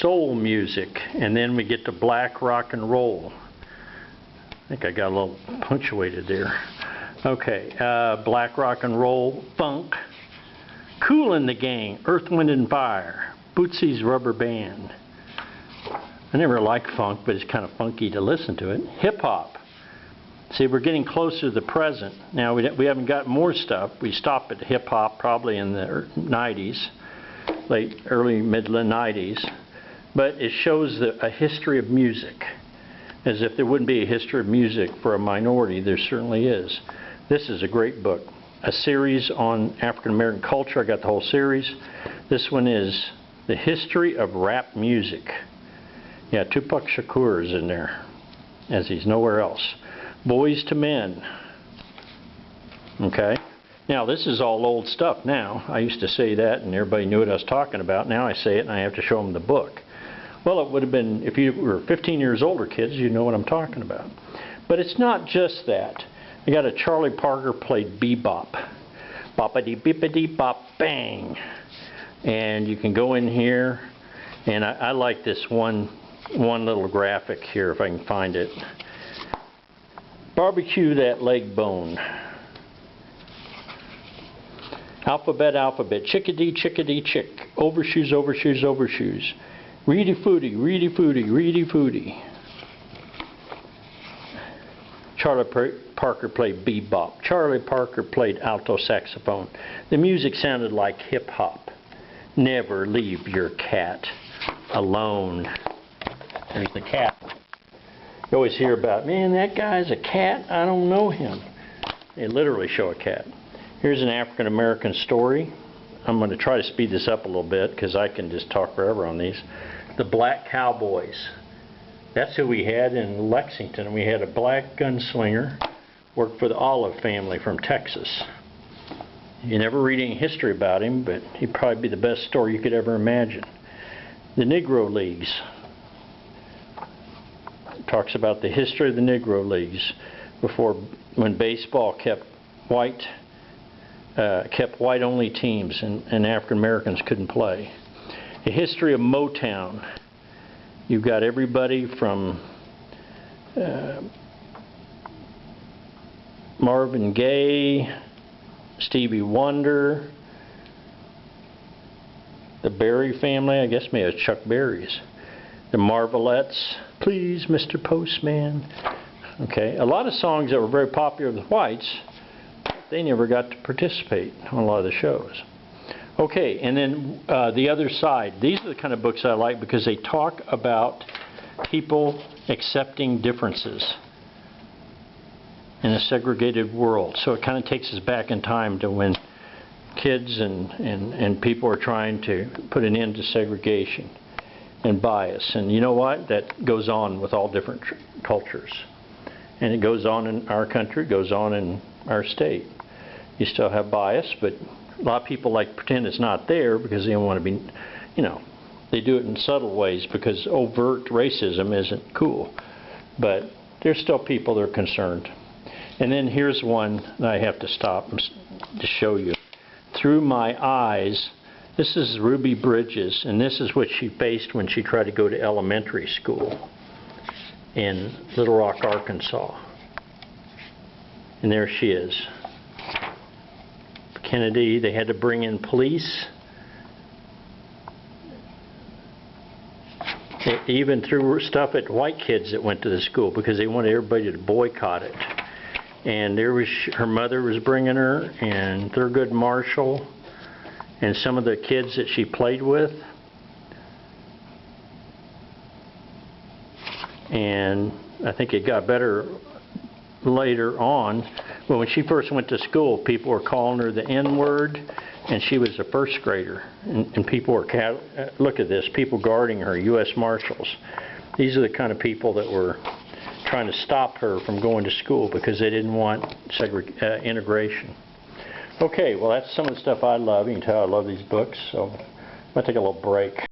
soul music, and then we get to black rock and roll. I think I got a little punctuated there. Okay, black rock and roll, funk, Kool and the Gang, Earth, Wind and Fire, Bootsy's Rubber Band. I never liked funk, but it's kind of funky to listen to it. Hip hop. See, we're getting closer to the present. Now, we haven't got more stuff. We stopped at hip hop probably in the 90s, early, mid-90s. But it shows a history of music. As if there wouldn't be a history of music for a minority, there certainly is. This is a great book. A series on African American culture. I got the whole series. This one is The History of Rap Music. Yeah, Tupac Shakur is in there, as he's nowhere else. Boys to Men. Okay. Now, this is all old stuff now. I used to say that, and everybody knew what I was talking about. Now I say it, and I have to show them the book. Well, it would have been, if you were 15 years older kids, you know what I'm talking about. But it's not just that. I got a Charlie Parker played bebop. Boppity bippity bop bang. And you can go in here, and I like this one little graphic here, if I can find it. Barbecue that leg bone. Alphabet, alphabet. Chickadee, chickadee, chick. Overshoes, overshoes, overshoes. Reedy foodie, reedy foodie, reedy foodie. Charlie Parker played bebop. Charlie Parker played alto saxophone. The music sounded like hip hop. Never leave your cat alone. There's the cat. You always hear about, man, that guy's a cat. I don't know him. They literally show a cat. Here's an African American story. I'm going to try to speed this up a little bit because I can just talk forever on these. The Black Cowboys. That's who we had in Lexington. We had a black gunslinger, worked for the Olive family from Texas. You never read any history about him, but he'd probably be the best story you could ever imagine. The Negro Leagues. Talks about the history of the Negro Leagues before, when baseball kept white only teams and African Americans couldn't play. The history of Motown. You've got everybody from Marvin Gaye, Stevie Wonder, the Berry family, I guess maybe it's Chuck Berry's, the Marvelettes, Please Mr. Postman. Okay, a lot of songs that were very popular with whites, they never got to participate on a lot of the shows. Okay, and then the other side. These are the kind of books I like because they talk about people accepting differences in a segregated world. So it kind of takes us back in time to when kids and people are trying to put an end to segregation and bias. And you know what? That goes on with all different cultures. And it goes on in our country, it goes on in our state. You still have bias, but a lot of people like to pretend it's not there because they don't want to be, you know, they do it in subtle ways because overt racism isn't cool. But there's still people that are concerned. And then here's one that I have to stop to show you. Through My Eyes. This is Ruby Bridges, and this is what she faced when she tried to go to elementary school in Little Rock, Arkansas. And there she is. Kennedy, they had to bring in police. They even threw stuff at white kids that went to the school because they wanted everybody to boycott it. And there was her mother was bringing her, and Thurgood Marshall, and some of the kids that she played with. And I think it got better later on. Well, when she first went to school, people were calling her the N-word, and she was a first grader. And people were, look at this, people guarding her, U.S. Marshals. These are the kind of people that were trying to stop her from going to school because they didn't want integration. Okay, well that's some of the stuff I love. You can tell I love these books, so I'm going to take a little break.